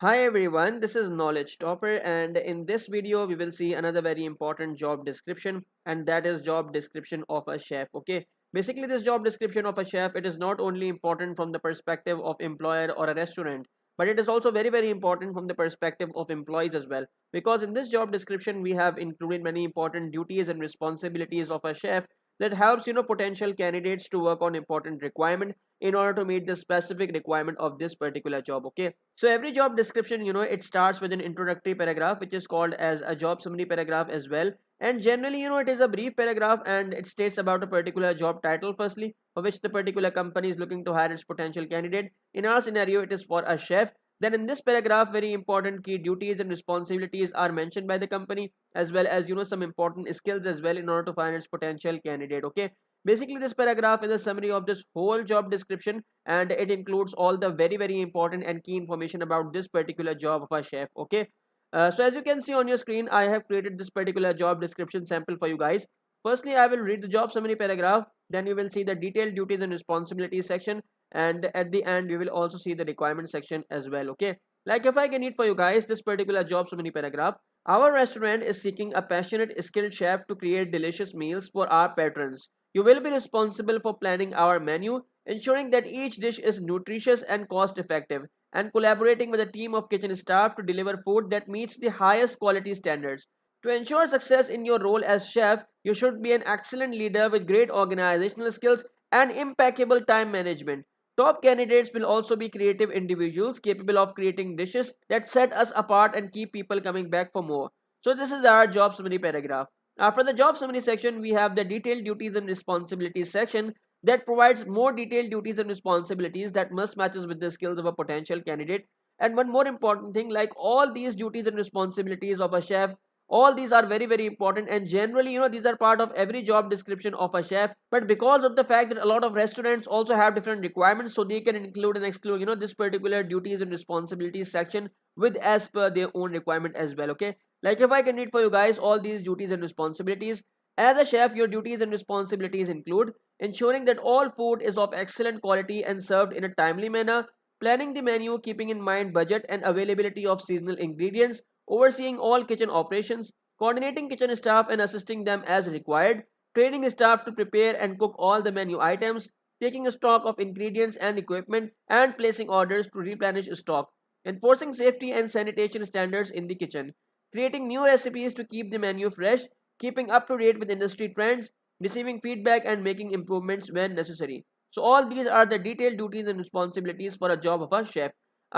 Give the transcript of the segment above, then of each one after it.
Hi everyone, this is Knowledge Topper, and in this video we will see another very important job description, and that is job description of a chef. Okay, basically this job description of a chef, it is not only important from the perspective of employer or a restaurant, but it is also very important from the perspective of employees as well, because in this job description we have included many important duties and responsibilities of a chef that helps potential candidates to work on important requirement in order to meet the specific requirement of this particular job. Okay, so every job description, it starts with an introductory paragraph, which is called as a job summary paragraph as well. And generally, it is a brief paragraph and it states about a particular job title, firstly, for which the particular company is looking to hire its potential candidate. In our scenario, it is for a chef. Then in this paragraph, very important key duties and responsibilities are mentioned by the company, as well as some important skills as well in order to find its potential candidate. Okay, basically this paragraph is a summary of this whole job description, and it includes all the very important and key information about this particular job of a chef. Okay, so as you can see on your screen, I have created this particular job description sample for you guys. Firstly, I will read the job summary paragraph, then you will see the detailed duties and responsibilities section, and at the end you will also see the requirement section as well. Okay, like if I can read for you guys this particular job summary paragraph. Our restaurant is seeking a passionate skilled chef to create delicious meals for our patrons. You will be responsible for planning our menu, ensuring that each dish is nutritious and cost effective, and collaborating with a team of kitchen staff to deliver food that meets the highest quality standards. To ensure success in your role as chef, you should be an excellent leader with great organizational skills and impeccable time management. Top candidates will also be creative individuals capable of creating dishes that set us apart and keep people coming back for more. So, this is our job summary paragraph. After the job summary section, we have the detailed duties and responsibilities section that provides more detailed duties and responsibilities that must matches with the skills of a potential candidate. And one more important thing, like all these duties and responsibilities of a chef, all these are very important, and generally these are part of every job description of a chef. But because of the fact that a lot of restaurants also have different requirements, so they can include and exclude this particular duties and responsibilities section with as per their own requirement as well. Okay, like if I can read for you guys all these duties and responsibilities. As a chef, your duties and responsibilities include ensuring that all food is of excellent quality and served in a timely manner, planning the menu keeping in mind budget and availability of seasonal ingredients, overseeing all kitchen operations, coordinating kitchen staff and assisting them as required, training staff to prepare and cook all the menu items, taking stock of ingredients and equipment, and placing orders to replenish stock, enforcing safety and sanitation standards in the kitchen, creating new recipes to keep the menu fresh, keeping up to date with industry trends, receiving feedback and making improvements when necessary. So all these are the detailed duties and responsibilities for a job of a chef.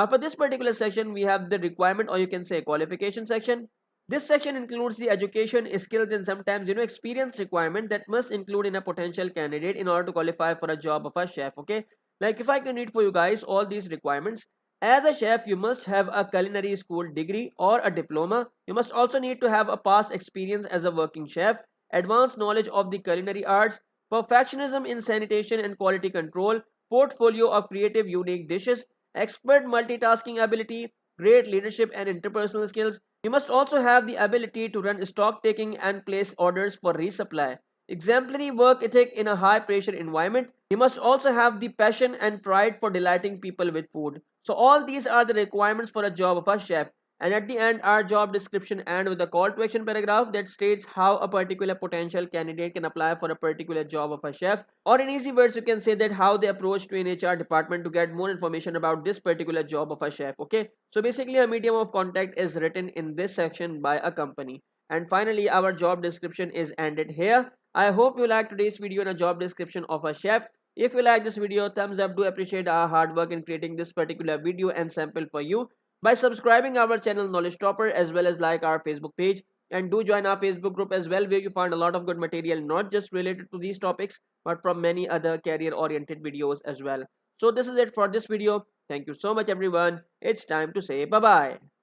For this particular section, we have the requirement, or you can say qualification section. This section includes the education, skills, and sometimes experience requirement that must include in a potential candidate in order to qualify for a job of a chef. Okay, like if I can read for you guys all these requirements. As a chef, you must have a culinary school degree or a diploma. You must also need to have a past experience as a working chef, advanced knowledge of the culinary arts, perfectionism in sanitation and quality control, portfolio of creative unique dishes, expert multitasking ability, great leadership and interpersonal skills. You must also have the ability to run stock taking and place orders for resupply. Exemplary work ethic in a high pressure environment. You must also have the passion and pride for delighting people with food. So all these are the requirements for a job of a chef. And at the end, our job description ends with a call to action paragraph that states how a particular potential candidate can apply for a particular job of a chef. Or in easy words, you can say that how they approach to an HR department to get more information about this particular job of a chef. Okay, so basically a medium of contact is written in this section by a company. And finally, our job description is ended here. I hope you liked today's video on a job description of a chef. If you like this video, thumbs up. Do appreciate our hard work in creating this particular video and sample for you by subscribing our channel Knowledge Topper, as well as like our Facebook page, and do join our Facebook group as well, where you find a lot of good material not just related to these topics but from many other career oriented videos as well. So this is it for this video. Thank you so much everyone. It's time to say bye bye.